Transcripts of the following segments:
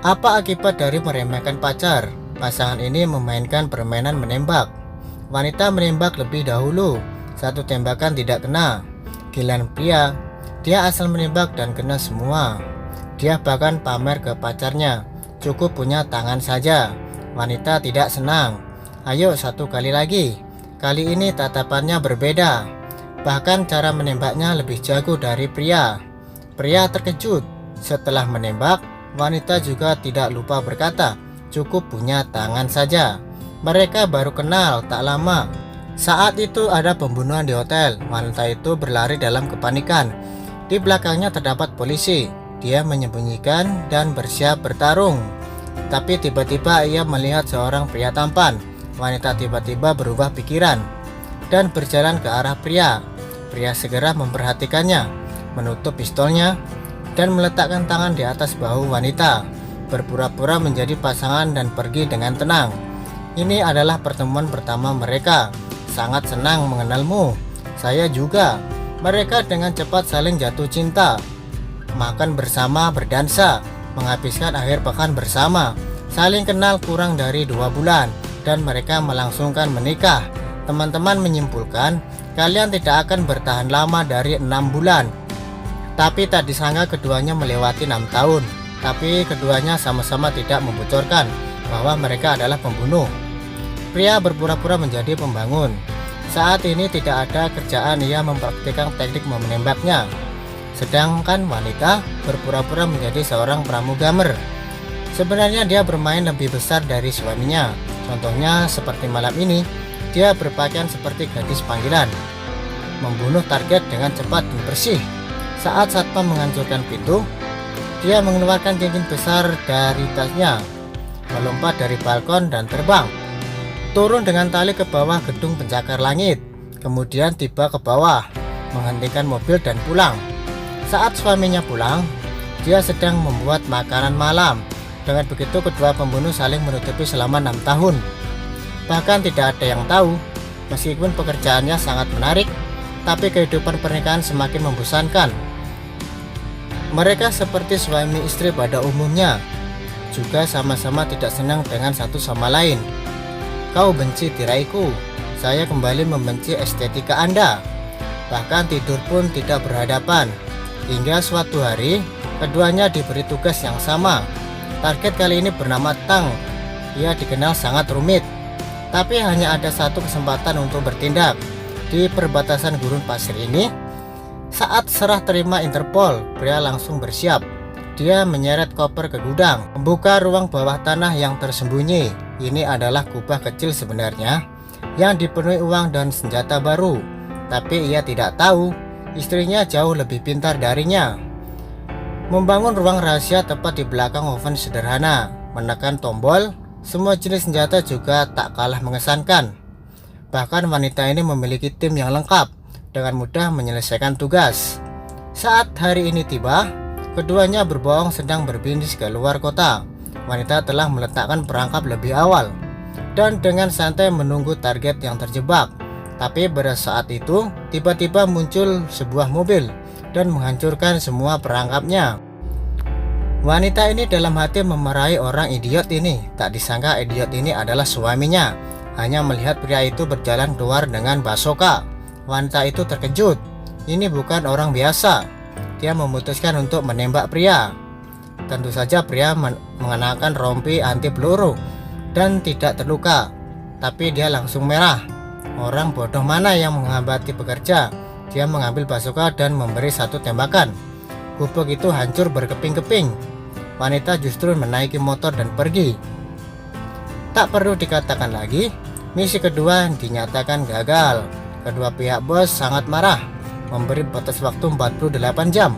Apa akibat dari meremehkan pacar? Pasangan ini memainkan permainan menembak. Wanita menembak lebih dahulu. Satu tembakan tidak kena. Giliran pria, dia asal menembak dan kena semua. Dia bahkan pamer ke pacarnya, cukup punya tangan saja. Wanita tidak senang. Ayo satu kali lagi. Kali ini tatapannya berbeda. Bahkan cara menembaknya lebih jago dari pria. Pria terkejut. Setelah menembak, wanita juga tidak lupa berkata, cukup punya tangan saja. Mereka baru kenal tak lama. Saat itu ada pembunuhan di hotel. Wanita itu berlari dalam kepanikan. Di belakangnya terdapat polisi. Dia menyembunyikan dan bersiap bertarung. Tapi tiba-tiba ia melihat seorang pria tampan. Wanita tiba-tiba berubah pikiran dan berjalan ke arah pria. Pria segera memperhatikannya, menutup pistolnya, dan meletakkan tangan di atas bahu wanita, berpura-pura menjadi pasangan dan pergi dengan tenang. Ini adalah pertemuan pertama mereka. Sangat senang mengenalmu. Saya juga. Mereka dengan cepat saling jatuh cinta. Makan bersama, berdansa, menghabiskan akhir pekan bersama. Saling kenal kurang dari 2 bulan, dan mereka melangsungkan menikah. Teman-teman menyimpulkan, kalian tidak akan bertahan lama dari 6 bulan. Tapi tak disangka keduanya melewati 6 tahun. Tapi keduanya sama-sama tidak membocorkan bahwa mereka adalah pembunuh. Pria berpura-pura menjadi pembangun. Saat ini tidak ada kerjaan, ia mempraktikkan teknik menembaknya. Sedangkan wanita berpura-pura menjadi seorang pramugamer. Sebenarnya dia bermain lebih besar dari suaminya. Contohnya seperti malam ini, dia berpakaian seperti gadis panggilan, membunuh target dengan cepat dan bersih. Saat satpam menghancurkan pintu, dia mengeluarkan cincin besar dari tasnya, melompat dari balkon dan terbang, turun dengan tali ke bawah gedung pencakar langit, kemudian tiba ke bawah, menghentikan mobil dan pulang. Saat suaminya pulang, dia sedang membuat makanan malam. Dengan begitu kedua pembunuh saling menutupi selama 6 tahun. Bahkan tidak ada yang tahu. Meskipun pekerjaannya sangat menarik, tapi kehidupan pernikahan semakin membosankan. Mereka seperti suami istri pada umumnya, juga sama-sama tidak senang dengan satu sama lain. Kau benci tiraiku, saya kembali membenci estetika Anda. Bahkan tidur pun tidak berhadapan. Hingga suatu hari, keduanya diberi tugas yang sama. Target kali ini bernama Tang. Ia dikenal sangat rumit, tapi hanya ada satu kesempatan untuk bertindak. Di perbatasan gurun pasir ini, saat serah terima Interpol, pria langsung bersiap. Dia menyeret koper ke gudang, membuka ruang bawah tanah yang tersembunyi. Ini adalah kubah kecil sebenarnya, yang dipenuhi uang dan senjata baru. Tapi ia tidak tahu, istrinya jauh lebih pintar darinya. Membangun ruang rahasia tepat di belakang oven sederhana, menekan tombol, semua jenis senjata juga tak kalah mengesankan. Bahkan wanita ini memiliki tim yang lengkap, dengan mudah menyelesaikan tugas. Saat hari ini tiba, keduanya berbohong sedang berbisnis ke luar kota. Wanita telah meletakkan perangkap lebih awal, dan dengan santai menunggu target yang terjebak. Tapi pada saat itu, tiba-tiba muncul sebuah mobil dan menghancurkan semua perangkapnya. Wanita ini dalam hati memarahi orang idiot ini. Tak disangka idiot ini adalah suaminya. Hanya melihat pria itu berjalan keluar dengan basoka, wanita itu terkejut. Ini bukan orang biasa. Dia memutuskan untuk menembak pria. Tentu saja pria mengenakan rompi anti peluru dan tidak terluka. Tapi dia langsung merah. Orang bodoh mana yang menghambati pekerja? Dia mengambil basoka dan memberi satu tembakan. Gubuk itu hancur berkeping-keping. Wanita justru menaiki motor dan pergi. Tak perlu dikatakan lagi, misi kedua dinyatakan gagal. Kedua pihak bos sangat marah, memberi batas waktu 48 jam.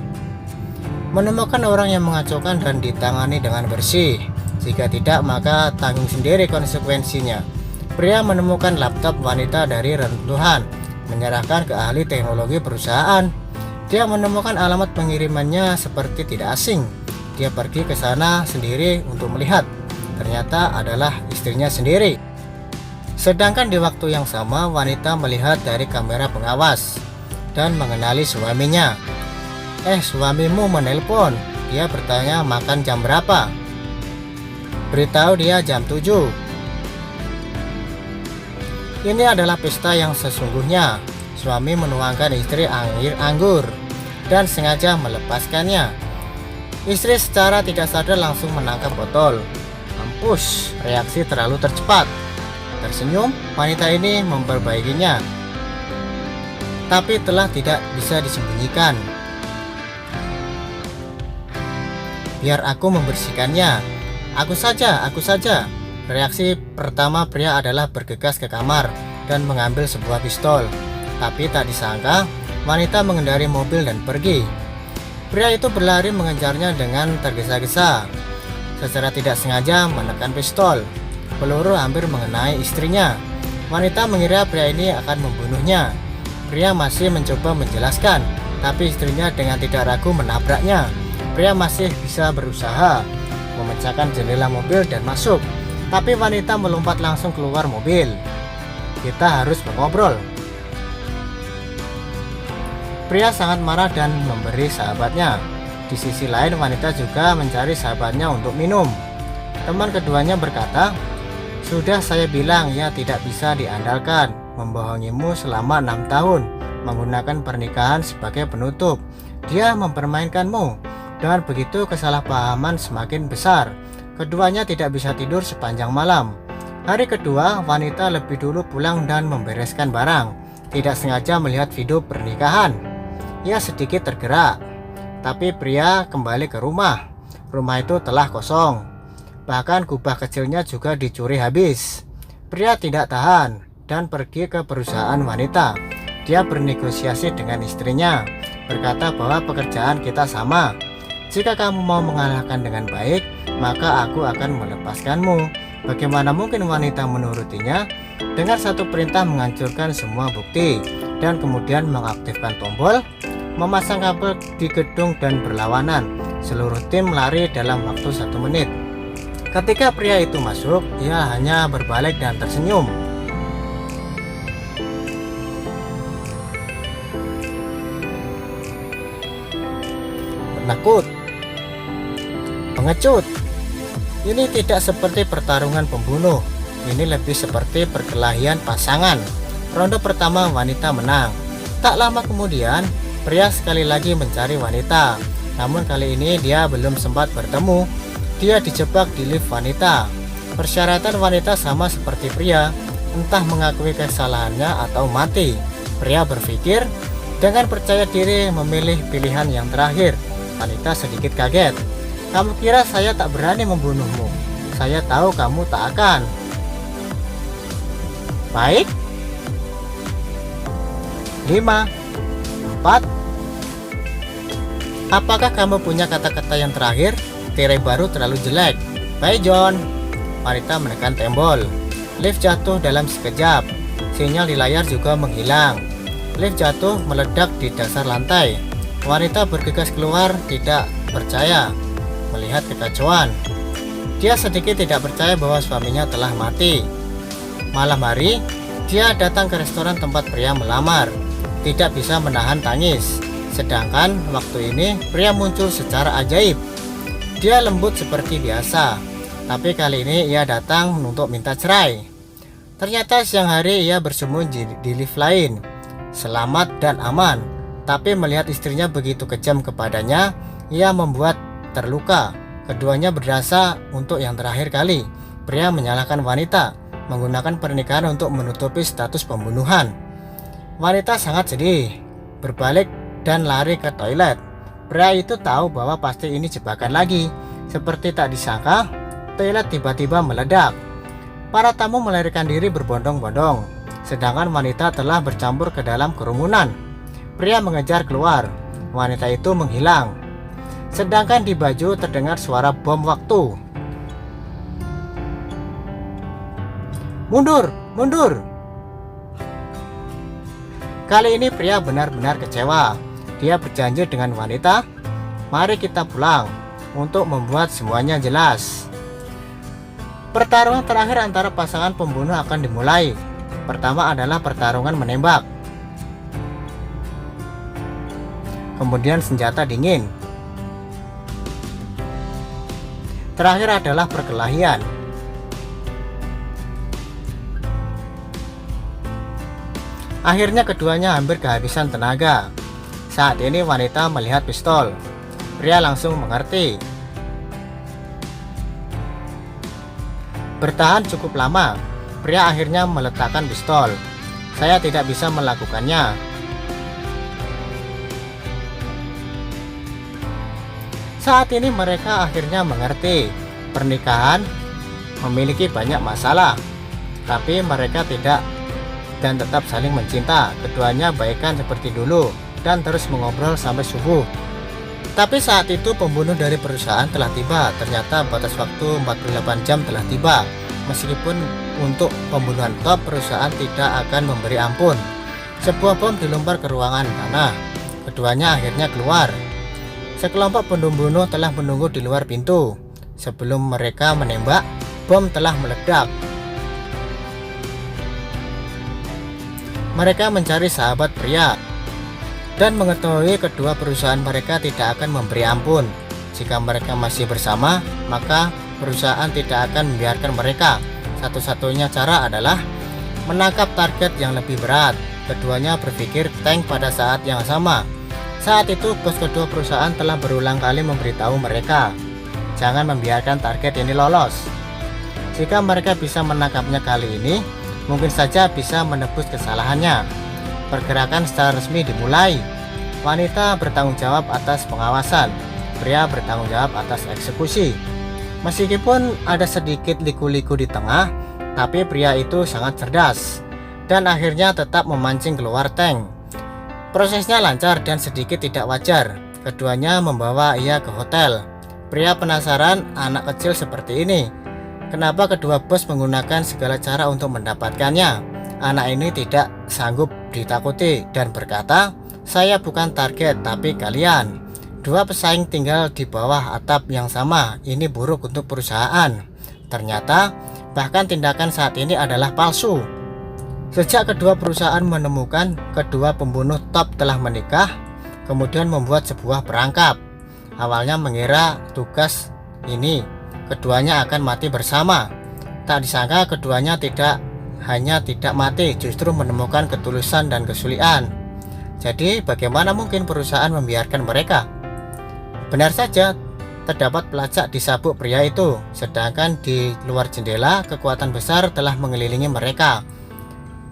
Menemukan orang yang mengacaukan dan ditangani dengan bersih. Jika tidak, maka tanggung sendiri konsekuensinya. Pria menemukan laptop wanita dari reruntuhan, menyerahkan ke ahli teknologi perusahaan. Dia menemukan alamat pengirimannya seperti tidak asing. Dia pergi ke sana sendiri untuk melihat. Ternyata adalah istrinya sendiri. Sedangkan di waktu yang sama, wanita melihat dari kamera pengawas dan mengenali suaminya. Suamimu menelpon. Dia bertanya makan jam berapa. Beritahu dia jam 7. Ini adalah pesta yang sesungguhnya. Suami menuangkan istri air anggur dan sengaja melepaskannya. Istri secara tidak sadar langsung menangkap botol. Mampus, reaksi terlalu tercepat. Tersenyum, wanita ini memperbaikinya, tapi telah tidak bisa disembunyikan. Biar aku membersihkannya. Aku saja. Reaksi pertama pria adalah bergegas ke kamar dan mengambil sebuah pistol. Tapi tak disangka, wanita mengendari mobil dan pergi. Pria itu berlari mengejarnya dengan tergesa-gesa. Secara tidak sengaja menekan pistol. Peluru hampir mengenai istrinya. Wanita mengira pria ini akan membunuhnya. Pria masih mencoba menjelaskan, tapi istrinya dengan tidak ragu menabraknya. Pria masih bisa berusaha memecahkan jendela mobil dan masuk, tapi wanita melompat langsung keluar mobil. Kita harus mengobrol. Pria sangat marah dan memberi sahabatnya. Di sisi lain, wanita juga mencari sahabatnya untuk minum. Teman keduanya berkata, "Sudah saya bilang ia tidak bisa diandalkan, membohongimu selama 6 tahun, menggunakan pernikahan sebagai penutup. Dia mempermainkanmu." Dengan begitu kesalahpahaman semakin besar. Keduanya tidak bisa tidur sepanjang malam. Hari kedua, wanita lebih dulu pulang dan membereskan barang. Tidak sengaja melihat video pernikahan. Ia sedikit tergerak. Tapi pria kembali ke rumah. Rumah itu telah kosong. Bahkan kubah kecilnya juga dicuri habis. Pria tidak tahan dan pergi ke perusahaan wanita. Dia bernegosiasi dengan istrinya, berkata bahwa pekerjaan kita sama. Jika kamu mau mengalahkan dengan baik, maka aku akan melepaskanmu. Bagaimana mungkin wanita menurutinya? Dengan satu perintah menghancurkan semua bukti dan kemudian mengaktifkan tombol, memasang kabel di gedung dan berlawanan. Seluruh tim lari dalam waktu 1 menit. Ketika pria itu masuk, ia hanya berbalik dan tersenyum. Penakut, pengecut. Ini tidak seperti pertarungan pembunuh. Ini lebih seperti perkelahian pasangan. Ronde pertama wanita menang. Tak lama kemudian, pria sekali lagi mencari wanita. Namun kali ini dia belum sempat bertemu. Dia dijebak di lift wanita. Persyaratan wanita sama seperti pria, entah mengakui kesalahannya atau mati. Pria berpikir dengan percaya diri memilih pilihan yang terakhir. Wanita sedikit kaget. "Kamu kira saya tak berani membunuhmu? Saya tahu kamu tak akan." Baik. 5, 4. Apakah kamu punya kata-kata yang terakhir? Tirai baru terlalu jelek. Bye John. Wanita menekan tombol. Lift jatuh dalam sekejap. Sinyal di layar juga menghilang. Lift jatuh meledak di dasar lantai. Wanita bergegas keluar, tidak percaya melihat kekacauan. Dia sedikit tidak percaya bahwa suaminya telah mati. Malam hari, dia datang ke restoran tempat pria melamar. Tidak bisa menahan tangis. Sedangkan waktu ini pria muncul secara ajaib. Dia lembut seperti biasa, tapi kali ini ia datang untuk minta cerai. Ternyata siang hari ia bersembunyi di lift lain, selamat dan aman. Tapi melihat istrinya begitu kejam kepadanya, ia membuat terluka. Keduanya berdasar untuk yang terakhir kali. Pria menyalahkan wanita, menggunakan pernikahan untuk menutupi status pembunuhan. Wanita sangat sedih, berbalik dan lari ke toilet. Pria itu tahu bahwa pasti ini jebakan lagi. Seperti tak disangka, toilet tiba-tiba meledak. Para tamu melarikan diri berbondong-bondong, sedangkan wanita telah bercampur ke dalam kerumunan. Pria mengejar keluar, wanita itu menghilang. Sedangkan di baju terdengar suara bom waktu. Mundur, mundur. Kali ini pria benar-benar kecewa. Dia berjanji dengan wanita, "Mari kita pulang," untuk membuat semuanya jelas. Pertarungan terakhir antara pasangan pembunuh akan dimulai. Pertama adalah pertarungan menembak. Kemudian senjata dingin. Terakhir adalah perkelahian. Akhirnya keduanya hampir kehabisan tenaga. Saat ini wanita melihat pistol. Pria langsung mengerti. Bertahan cukup lama, pria akhirnya meletakkan pistol. Saya tidak bisa melakukannya. Saat ini mereka akhirnya mengerti pernikahan memiliki banyak masalah, tapi mereka tidak dan tetap saling mencinta. Keduanya baikan seperti dulu dan terus mengobrol sampai subuh. Tapi saat itu pembunuh dari perusahaan telah tiba. Ternyata batas waktu 48 jam telah tiba. Meskipun untuk pembunuhan top, perusahaan tidak akan memberi ampun. Sebuah bom dilempar ke ruangan tanah. Keduanya akhirnya keluar. Sekelompok pembunuh telah menunggu di luar pintu. Sebelum mereka menembak, bom telah meledak. Mereka mencari sahabat pria dan mengetahui kedua perusahaan mereka tidak akan memberi ampun. Jika mereka masih bersama, maka perusahaan tidak akan membiarkan mereka. Satu-satunya cara adalah menangkap target yang lebih berat. Keduanya berpikir tank pada saat yang sama. Saat itu bos kedua perusahaan telah berulang kali memberitahu mereka, jangan membiarkan target ini lolos. Jika mereka bisa menangkapnya kali ini, mungkin saja bisa menebus kesalahannya. Pergerakan secara resmi dimulai. Wanita bertanggung jawab atas pengawasan, pria bertanggung jawab atas eksekusi. Meskipun ada sedikit liku-liku di tengah, tapi pria itu sangat cerdas dan akhirnya tetap memancing keluar tank. Prosesnya lancar dan sedikit tidak wajar. Keduanya membawa ia ke hotel. Pria penasaran anak kecil seperti ini. Kenapa kedua bos menggunakan segala cara untuk mendapatkannya? Anak ini tidak sanggup ditakuti dan berkata, saya bukan target tapi kalian. Dua pesaing tinggal di bawah atap yang sama. Ini buruk untuk perusahaan. Ternyata bahkan tindakan saat ini adalah palsu. Sejak kedua perusahaan menemukan kedua pembunuh top telah menikah, kemudian membuat sebuah perangkap. Awalnya mengira tugas ini keduanya akan mati bersama. Tak disangka keduanya tidak mati, justru menemukan ketulusan dan kesulian. Jadi bagaimana mungkin perusahaan membiarkan mereka? Benar saja, terdapat pelacak di sabuk pria itu, sedangkan di luar jendela kekuatan besar telah mengelilingi mereka.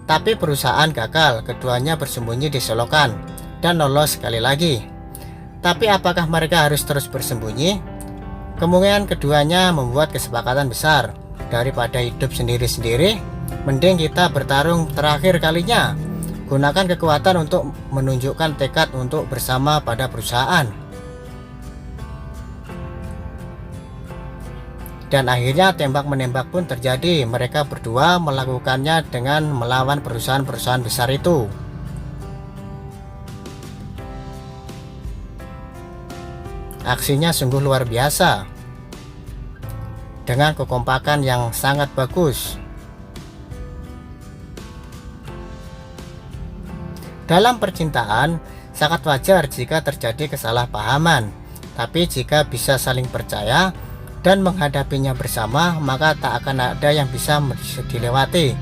Tapi perusahaan gagal, keduanya bersembunyi di selokan dan lolos sekali lagi. Tapi apakah mereka harus terus bersembunyi? Kemungkinan keduanya membuat kesepakatan besar. Daripada hidup sendiri-sendiri, mending kita bertarung terakhir kalinya. Gunakan kekuatan untuk menunjukkan tekad untuk bersama pada perusahaan. Dan akhirnya tembak-menembak pun terjadi. Mereka berdua melakukannya dengan melawan perusahaan-perusahaan besar itu. Aksinya sungguh luar biasa, dengan kekompakan yang sangat bagus. Dalam percintaan, sangat wajar jika terjadi kesalahpahaman, tapi jika bisa saling percaya dan menghadapinya bersama, maka tak akan ada yang bisa dilewati.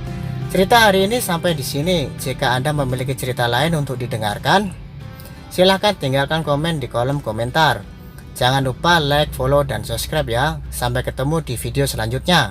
Cerita hari ini sampai di sini. Jika Anda memiliki cerita lain untuk didengarkan, silahkan tinggalkan komen di kolom komentar. Jangan lupa like, follow, dan subscribe ya. Sampai ketemu di video selanjutnya.